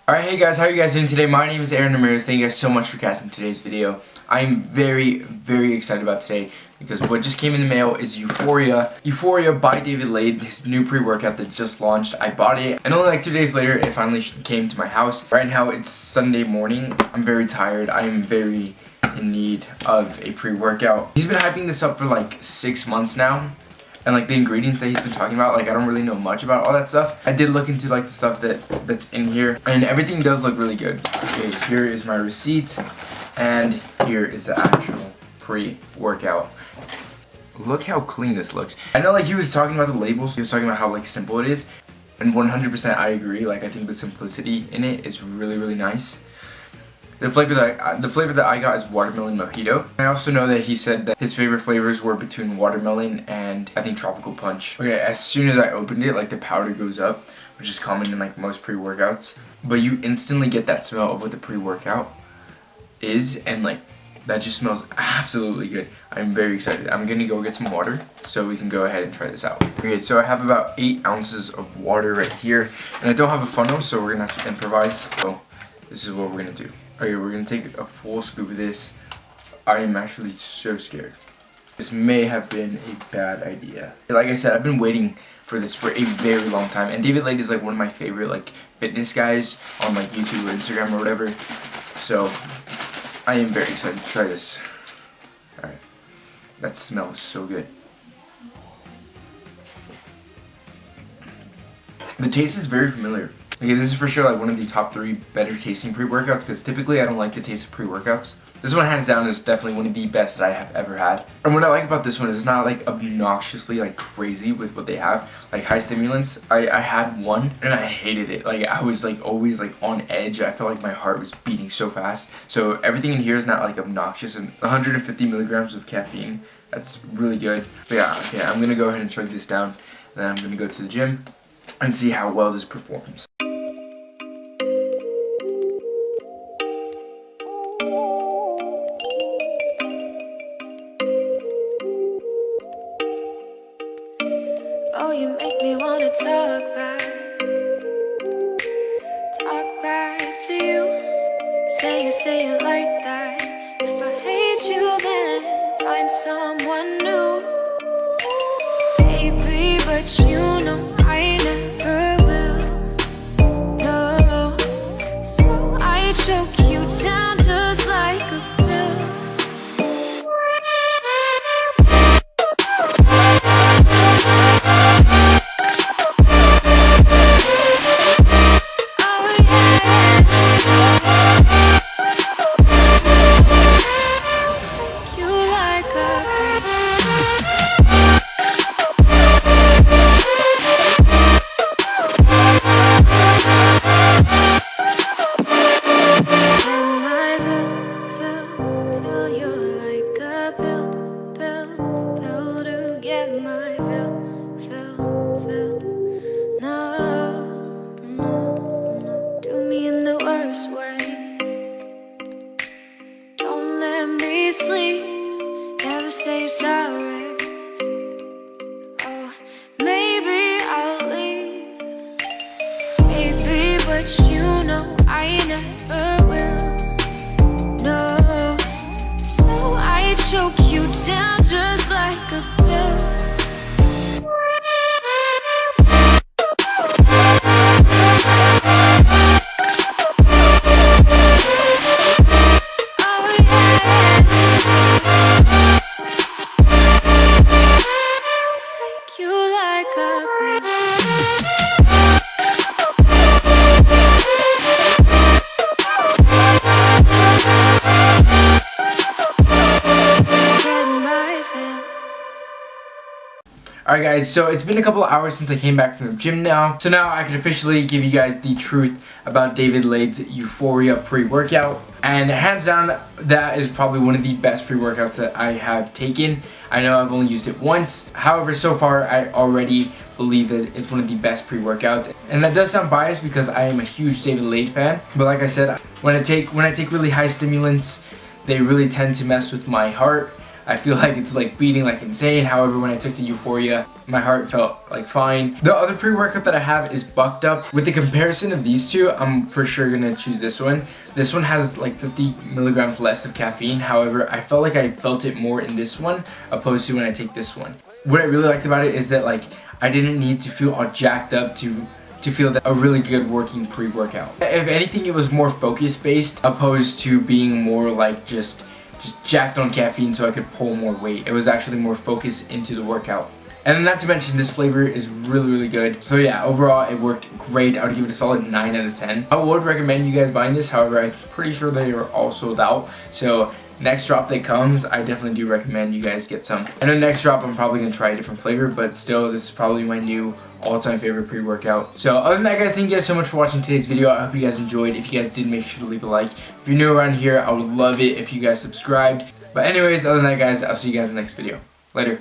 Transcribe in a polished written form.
Alright, hey guys, how are you guys doing today? My name is Aaron Ramirez. Thank you guys so much for catching today's video. I'm very excited about today because what just came in the mail is Euphoria by David Lade, his new pre-workout that just launched. I bought it, and only like 2 days later, it finally came to my house. Right now, it's Sunday morning. I'm very tired. I am very in need of a pre-workout. He's been hyping this up for like 6 months now. And like the ingredients that he's been talking about, like I don't really know much about all that stuff. I did look into like the stuff that's in here, and everything does look really good. Okay, here is my receipt, and here is the actual pre-workout. Look how clean this looks. I know like he was talking about the labels, he was talking about how like simple it is, and 100% I agree. Like I think the simplicity in it is really nice. The flavor that I got is watermelon mojito. I also know that he said that his favorite flavors were between watermelon and I think tropical punch. Okay, as soon as I opened it, like the powder goes up, which is common in like most pre-workouts. But you instantly get that smell of what the pre-workout is, and like that just smells absolutely good. I'm very excited. I'm gonna go get some water so we can go ahead and try this out. Okay, so I have about 8 ounces of water right here, and I don't have a funnel, so we're gonna have to improvise. So this is what we're gonna do. Okay, we're gonna take a full scoop of this. I am actually so scared. This may have been a bad idea. Like I said, I've been waiting for this for a very long time, and David Lade is like one of my favorite like fitness guys on like YouTube or Instagram or whatever. So I am very excited to try this. Alright, that smells so good. The taste is very familiar. Okay, this is for sure like one of the top 3 better tasting pre-workouts, because typically I don't like the taste of pre-workouts. This one hands down is definitely one of the best that I have ever had. And what I like about this one is it's not like obnoxiously like crazy with what they have. Like high stimulants, I had one and I hated it. Like I was like always like on edge. I felt like my heart was beating so fast. So everything in here is not like obnoxious, and 150 milligrams of caffeine. That's really good. But yeah, okay, I'm gonna go ahead and chug this down, and then I'm gonna go to the gym and see how well this performs. Oh, you make me wanna talk back to you. Say it like that. If I hate you, then find someone new. Baby, but you know I never will. No, so I choke you down just like a pill. Sleep, never say you're sorry. Oh, maybe I'll leave, baby, but you know I never will. No, so I choke you down just like a pill. Alright guys, so it's been a couple of hours since I came back from the gym now. So now I can officially give you guys the truth about David Lade's Euphoria pre-workout. And hands down, that is probably one of the best pre-workouts that I have taken. I know I've only used it once. However, so far I already believe that it's one of the best pre-workouts. And that does sound biased because I am a huge David Lade fan. But like I said, when I take really high stimulants, they really tend to mess with my heart. I feel like it's like beating like insane. However, when I took the Euphoria, my heart felt like fine. The other pre-workout that I have is Bucked Up. With the comparison of these two, I'm for sure gonna choose this one. This one has like 50 milligrams less of caffeine. However, I felt like I felt it more in this one opposed to when I take this one. What I really liked about it is that like I didn't need to feel all jacked up to feel that a really good working pre-workout. If anything, it was more focus based opposed to being more like just jacked on caffeine so I could pull more weight. It was actually more focused into the workout. And not to mention, this flavor is really good. So yeah, overall it worked great. I would give it a solid 9 out of 10. I would recommend you guys buying this. However, I'm pretty sure they are all sold out. So next drop that comes, I definitely do recommend you guys get some. And the next drop, I'm probably gonna try a different flavor, but still, this is probably my new all-time favorite pre-workout. So other than that, guys, thank you guys so much for watching today's video. I hope you guys enjoyed. If you guys did, make sure to leave a like. If you're new around here, I would love it if you guys subscribed. But anyways, other than that, guys, I'll see you guys in the next video. Later.